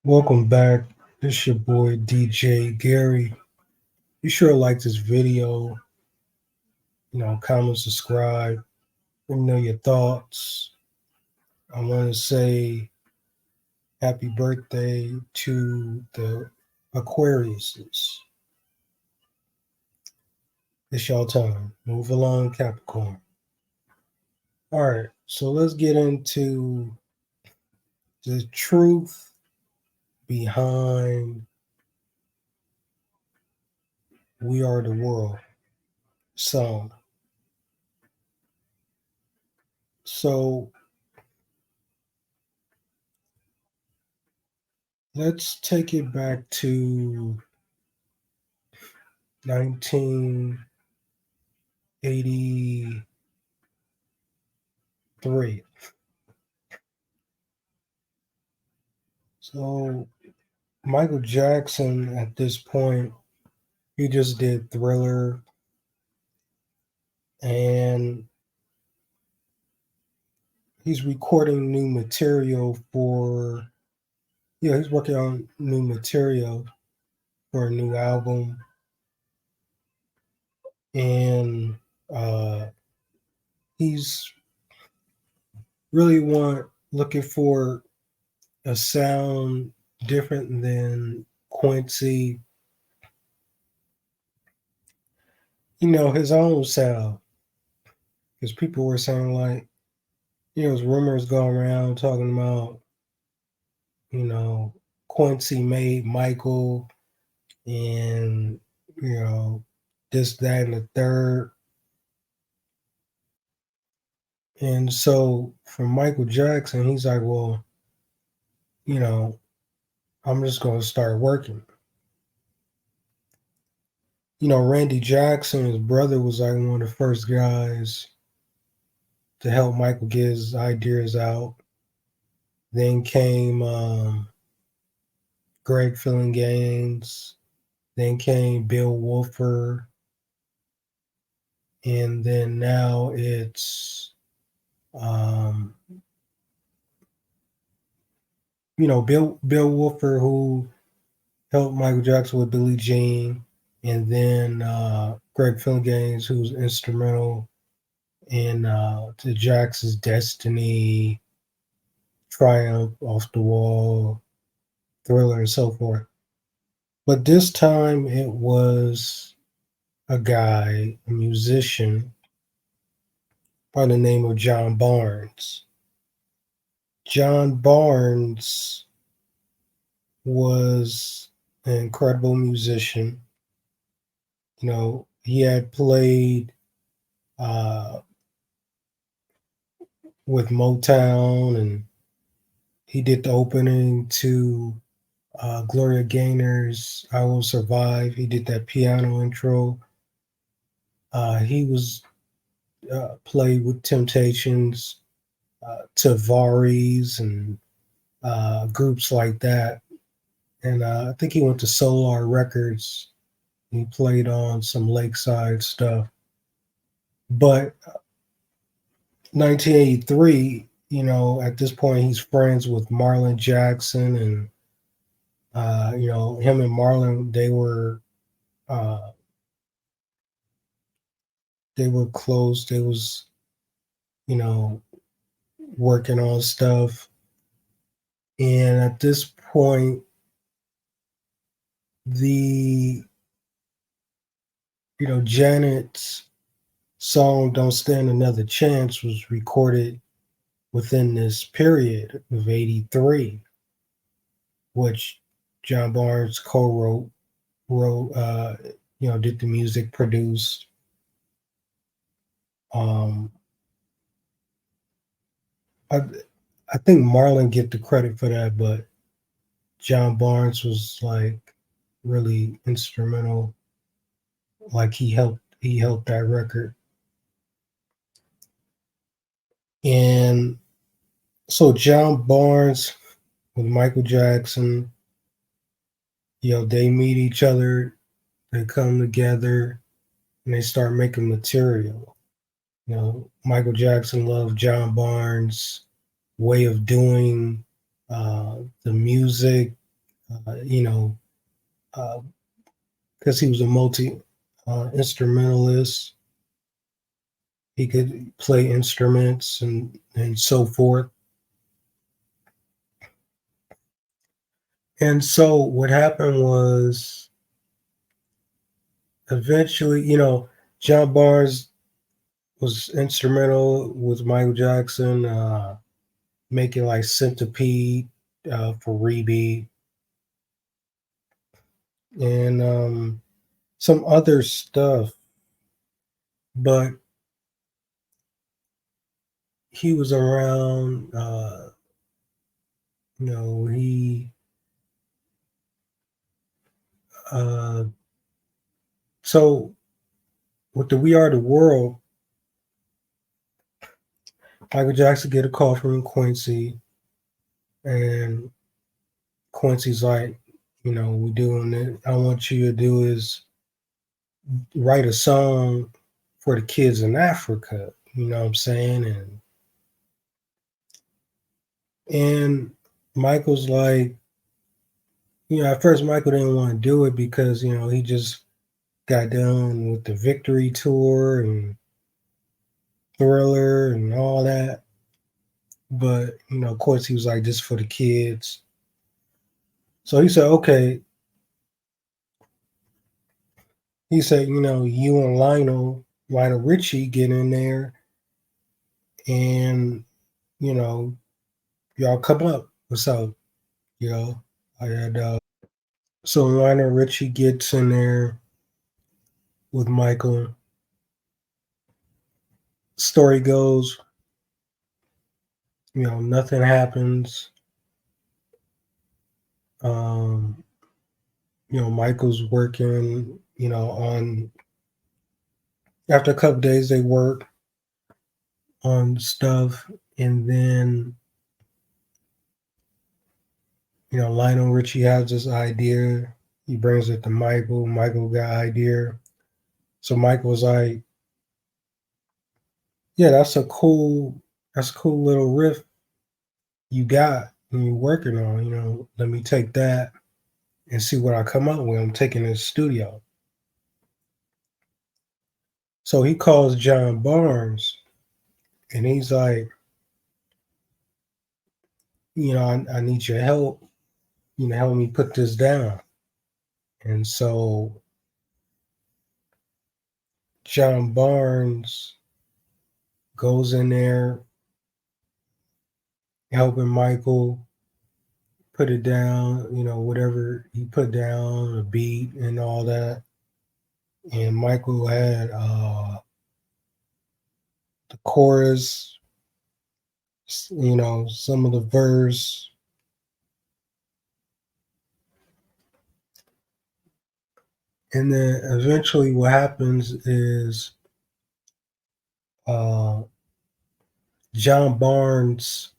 Welcome back. This your boy DJ Gary. Be sure to like this video, comment, subscribe. Let me know your thoughts. I want to say happy birthday to the Aquariuses. It's y'all time. Move along, Capricorn. All right, so let's get into the truth behind We Are the World song. So let's take it back to 1983. So Michael Jackson at this point, he just did Thriller, and he's recording new material for, he's working on new material for a new album. And he's really looking for a sound different than Quincy, his own sound. Because people were saying, like, there's rumors going around talking about, you know, Quincy made Michael, and, you know, this, that, and the third. And so for Michael Jackson, he's like, well, you know, I'm just going to start working. Randy Jackson, his brother, was like one of the first guys to help Michael get his ideas out. Then came Greg Gaines. Then came Bill Wolfer. And then now it's, Bill Wolfer, who helped Michael Jackson with Billie Jean, and then Greg Gaines, who's instrumental in to Jackson's Destiny, Triumph, Off the Wall, Thriller, and so forth. But this time it was a guy, a musician by the name of John Barnes. John Barnes was an incredible musician. He had played with Motown, and he did the opening to Gloria Gaynor's I Will Survive. He did that piano intro. He was played with Temptations, Tavares, and groups like that. And I think he went to Solar Records. He played on some Lakeside stuff. But 1983, at this point, he's friends with Marlon Jackson, and him and Marlon, they were close. They was, you know, working on stuff. And at this point, the Janet's song "Don't Stand Another Chance" was recorded within this period of '83, which John Barnes wrote, did the music, produced. Um, I I think Marlon get the credit for that, but John Barnes was like really instrumental. Like he helped that record. And so John Barnes with Michael Jackson, they meet each other, they come together, and they start making material. Michael Jackson loved John Barnes' way of doing the music. you know, because he was a multi instrumentalist. He could play instruments and so forth. And so what happened was eventually, John Barnes was instrumental with Michael Jackson making like Centipede for Rebe and some other stuff. But he was around, he, uh, so with the We Are the World, Michael Jackson get a call from Quincy, and Quincy's like, we doing it. I want you to do is write a song for the kids in Africa. You know what I'm saying? And Michael's like, at first Michael didn't want to do it because, he just got done with the Victory Tour and Thriller and all that. But, of course he was like, just for the kids. So he said, okay. He said, you and Lionel Richie get in there and, y'all come up. What's up? I had so Lionel Richie gets in there with Michael. Story goes, nothing happens. Michael's working, on after a couple days they work on stuff, and then Lionel Richie has this idea. He brings it to Michael. Michael got idea. So Michael's like, yeah, that's a cool little riff you got and you're working on, let me take that and see what I come up with. I'm taking it to the studio. So he calls John Barnes and he's like, I need your help, help me put this down. And so John Barnes goes in there helping Michael put it down, whatever he put down, a beat and all that. And Michael had the chorus, some of the verse. And then eventually what happens is John Barnes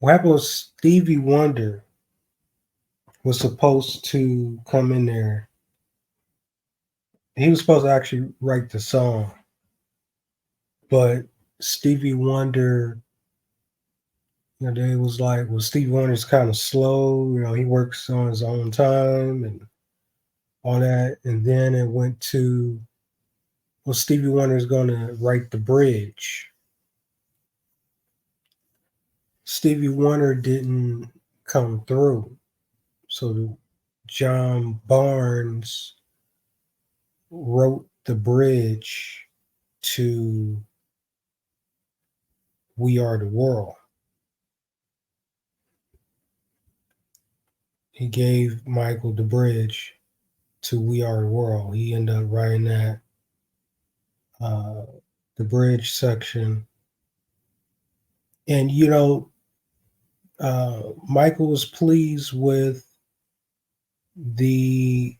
what happened was Stevie Wonder was supposed to come in there. He was supposed to actually write the song. But Stevie Wonder, they was like, well, Stevie Wonder's kind of slow, he works on his own time and all that. And then it went to, well, Stevie Wonder's gonna write the bridge. Stevie Wonder didn't come through. So John Barnes wrote the bridge to We Are the World. He gave Michael the bridge to We Are the World. He ended up writing that, the bridge section. And, Michael was pleased with the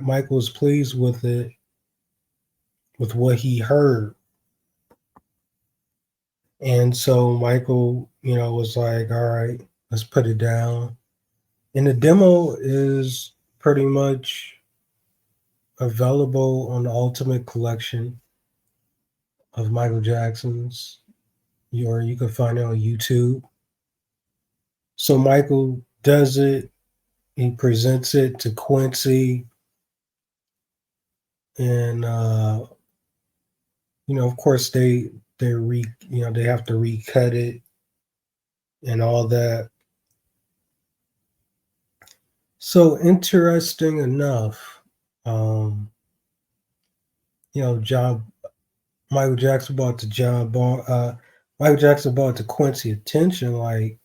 Michael was pleased with it, with what he heard. And so Michael, was like, all right, let's put it down. And the demo is pretty much available on the Ultimate Collection of Michael Jackson's, or you can find it on YouTube. So Michael does it. He presents it to Quincy, and of course, they have to recut it and all that. So interesting enough, um, John Michael Jackson brought to Michael Jackson brought to Quincy attention, like,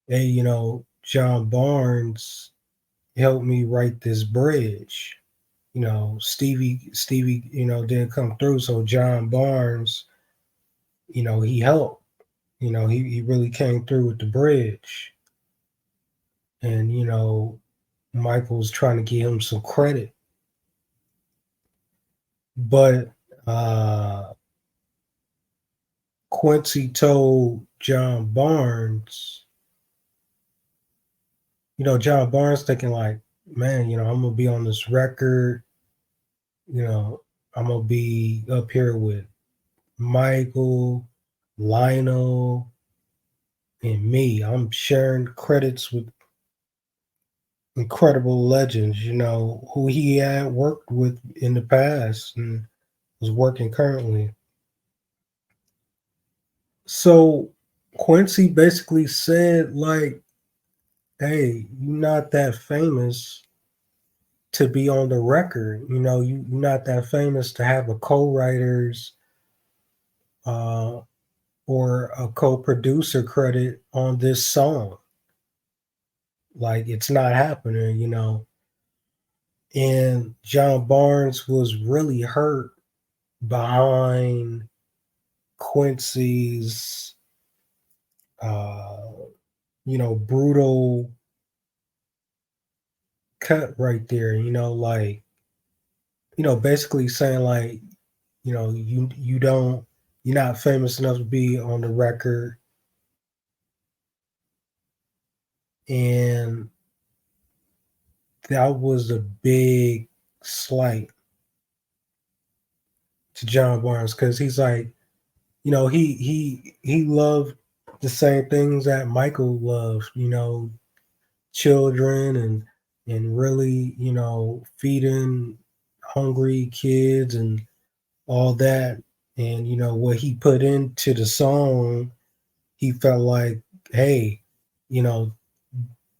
hey, John Barnes helped me write this bridge. Stevie, didn't come through, so John Barnes, he helped. He really came through with the bridge. And, Michael's trying to give him some credit. But Quincy told John Barnes, John Barnes thinking like, man, I'm gonna be on this record, I'm gonna be up here with Michael, Lionel, and me. I'm sharing credits with incredible legends, who he had worked with in the past and was working currently. So Quincy basically said, like, hey, you're not that famous to be on the record. You're not that famous to have a co-writers uh, or a co-producer credit on this song. Like, it's not happening. And John Barnes was really hurt behind Quincy's, uh, brutal cut right there. Like, basically saying like, you're not famous enough to be on the record, and that was a big slight to John Barnes because he's like, he loved the same things that Michael loved, children and really, feeding hungry kids and all that. And what he put into the song, he felt like, hey, you know,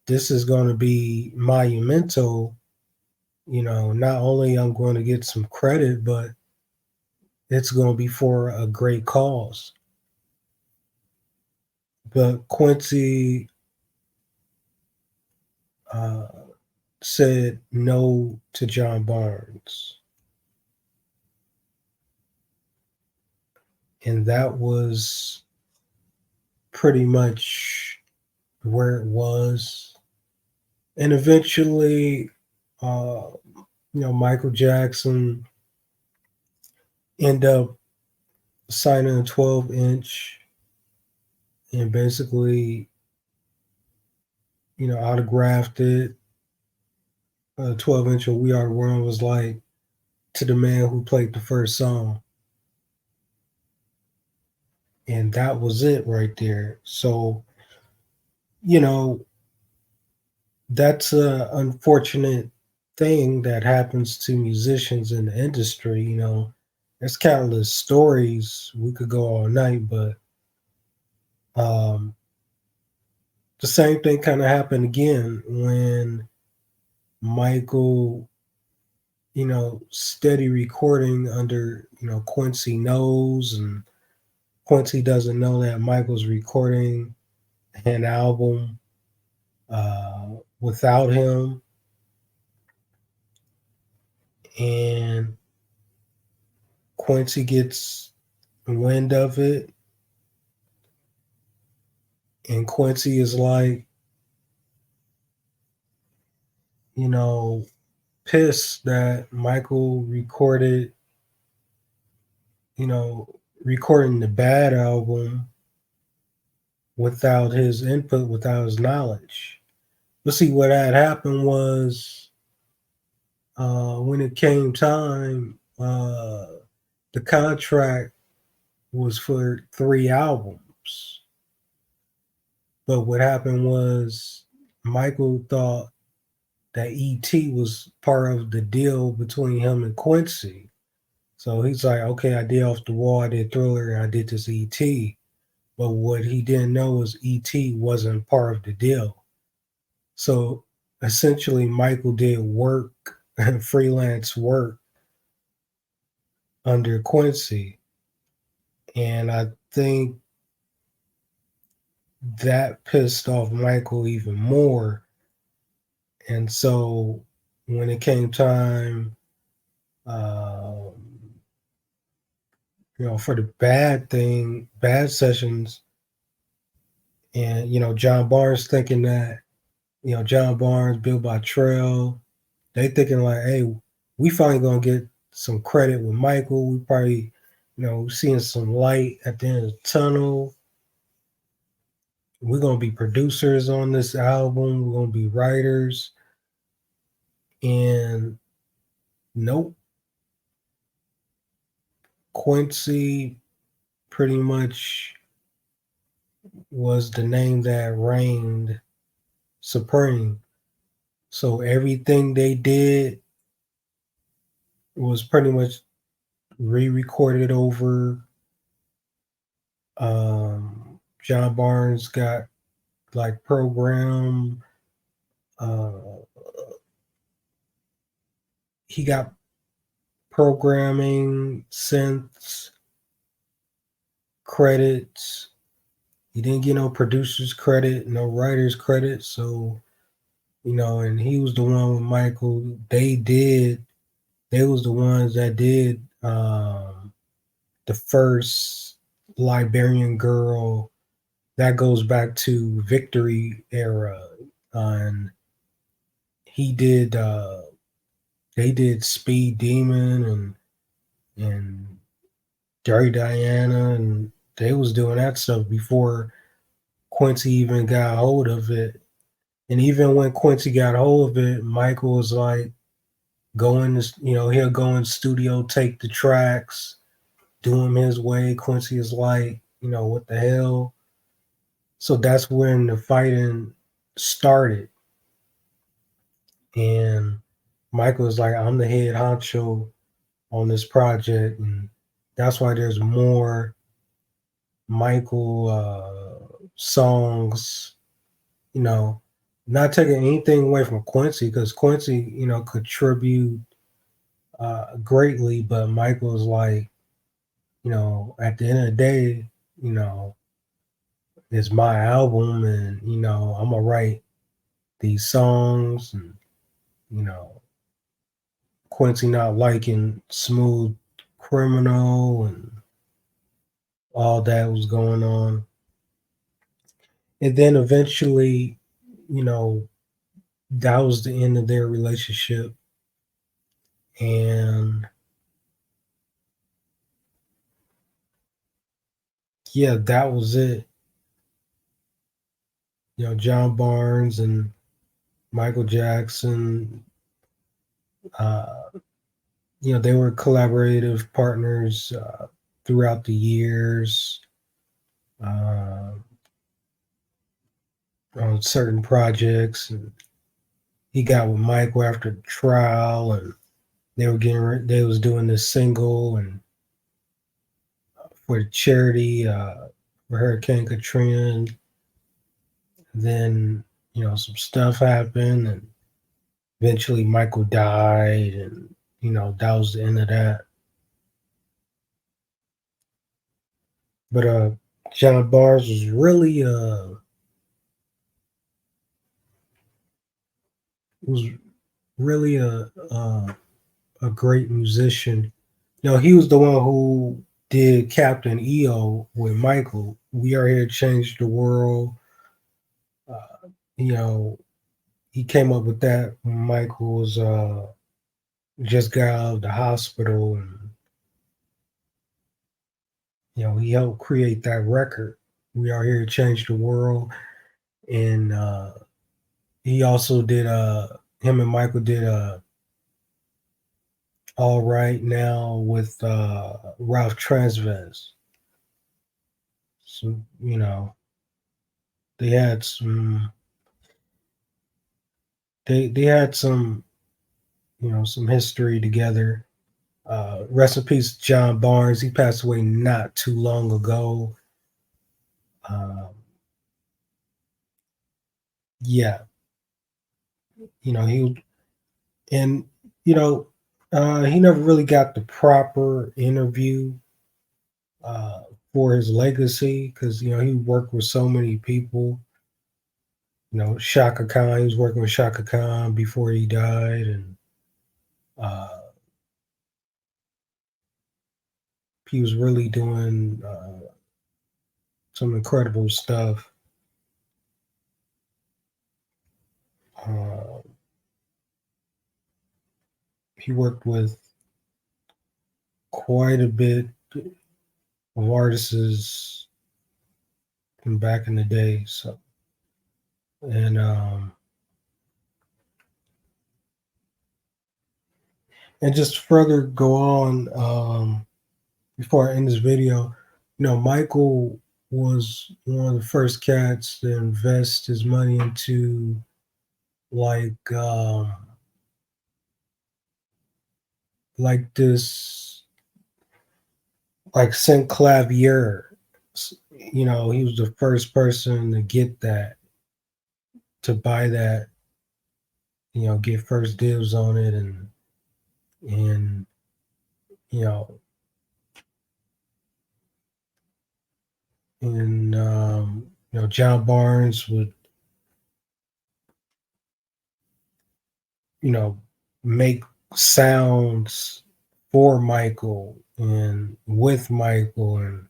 this is going to be monumental. Not only I'm going to get some credit, but it's going to be for a great cause. But Quincy uh, said no to John Barnes. And that was pretty much where it was. And eventually, Michael Jackson ended up signing a 12-inch and basically, autographed it. 12-inch of We Are the World was like, to the man who played the first song. And that was it right there. So, you know, that's a unfortunate thing that happens to musicians in the industry. There's countless stories. We could go all night, but um, the same thing kind of happened again when Michael, steady recording under, Quincy knows, and Quincy doesn't know that Michael's recording an album without him. And Quincy gets wind of it. And Quincy is like, you know, pissed that Michael recording the Bad album without his input, without his knowledge. But see, what had happened was when it came time, the contract was for 3 albums. But what happened was Michael thought that ET was part of the deal between him and Quincy. So he's like, okay, I did Off the Wall, I did Thriller, and I did this ET. But what he didn't know was ET wasn't part of the deal. So essentially, Michael did work, freelance work under Quincy. And I think that pissed off Michael even more. And so when it came time, for the bad sessions, and John Barnes thinking that, John Barnes, Bill Bottrell, they thinking like, hey, we finally gonna get some credit with Michael. We probably, seeing some light at the end of the tunnel. We're gonna be producers on this album. We're gonna be writers. And nope. Quincy pretty much was the name that reigned supreme. So everything they did was pretty much re-recorded over. John Barnes got like program. He got programming, synths, credits. He didn't get no producer's credit, no writer's credit. So, and he was the one with Michael. They was the ones that did the first Liberian Girl. That goes back to Victory era. And he did they did Speed Demon and Dirty Diana, and they was doing that stuff before Quincy even got hold of it. And even when Quincy got hold of it, Michael was like, he'll go in studio, take the tracks, do them his way. Quincy is like, what the hell? So that's when the fighting started. And Michael was like, I'm the head honcho on this project. And that's why there's more Michael songs, not taking anything away from Quincy, because Quincy, contribute greatly, but Michael's like, at the end of the day, it's my album, and I'm gonna write these songs, and Quincy not liking Smooth Criminal and all that was going on. And then eventually, that was the end of their relationship. And yeah, that was it. John Barnes and Michael Jackson, they were collaborative partners throughout the years on certain projects. And he got with Michael after the trial, and they was doing this single and for charity for Hurricane Katrina. And then some stuff happened, and eventually Michael died, and that was the end of that. But John Barnes was really a great musician. He was the one who did Captain EO with Michael. We Are Here to Change the World. He came up with that when Michael was just got out of the hospital, and he helped create that record. We Are Here to Change the World. And he also did him and Michael did all right now with Ralph Transvez. So, they had some they had some, some history together. Rest in peace, John Barnes. He passed away not too long ago. Um, yeah, he and you know he never really got the proper interview uh, for his legacy because he worked with so many people. Shaka Khan. He was working with Shaka Khan before he died, and uh, he was really doing some incredible stuff. Uh, he worked with quite a bit of artists from back in the day. So, and and just further go on, before I end this video, Michael was one of the first cats to invest his money into like this like Synclavier. He was the first person to get that, to buy that, get first dibs on it, and you know and John Barnes would you know make sounds for Michael and with Michael, and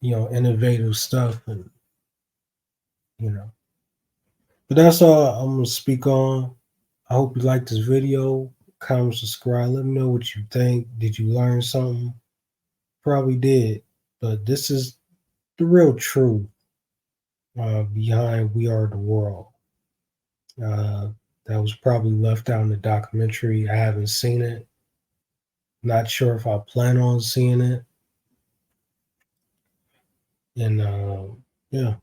innovative stuff, and you know but that's all I'm gonna speak on. I hope you like this video. Comment, subscribe, let me know what you think. Did you learn something? Probably did, but this is the real truth behind We Are the World. uh, that was probably left out in the documentary. I haven't seen it. Not sure if I plan on seeing it. And yeah.